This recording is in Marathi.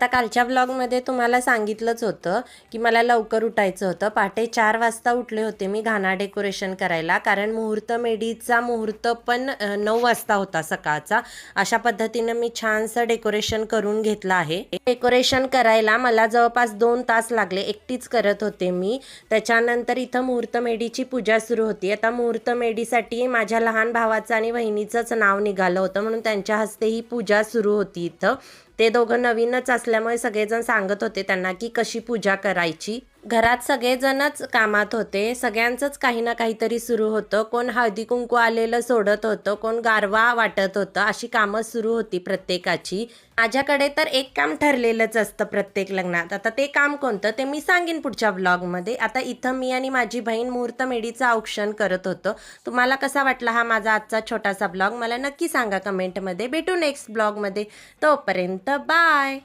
आता कालच्या व्लॉगमध्ये तुम्हाला सांगितलंच होतं की मला लवकर उठायचं होतं. पहाटे 4 वाजता उठले होते मी घाणा डेकोरेशन करायला, कारण मुहूर्त मेढीचा मुहूर्त पण 9 वाजता होता सकाळचा. अशा पद्धतीनं मी छानसं डेकोरेशन करून घेतलं आहे. डेकोरेशन करायला मला जवळपास 2 तास लागले, एकटीच करत होते मी. त्याच्यानंतर इथं मुहूर्त मेढीची पूजा सुरू होती. आता मुहूर्त मेढीसाठी माझ्या लहान भावाचं आणि बहिणीचंच नाव निघालं होतं, म्हणून त्यांच्या हस्ते ही पूजा सुरू होती. इथं ते दोघं नवीनच असल्यामुळे सगळेजण सांगत होते त्यांना की कशी पूजा करायची. घरात सगळेजणच कामात होते, सगळ्यांचंच काही ना काहीतरी सुरू होतं. कोण हळदी कुंकू आलेलं सोडत होतं, कोण गारवा वाटत होतं. अशी कामं सुरू होती प्रत्येकाची. माझ्याकडे तर एक काम ठरलेलंच असतं प्रत्येक लग्नात. आता ते काम कोणतं ते मी सांगेन पुढच्या व्लॉगमध्ये. आता इथं मी आणि माझी बहीण मुहूर्त मेढीचं औक्षण करत होतो. तुम्हाला कसा वाटला हा माझा आजचा छोटासा ब्लॉग मला नक्की सांगा कमेंटमध्ये. भेटू नेक्स्ट ब्लॉगमध्ये. तोपर्यंत बाय.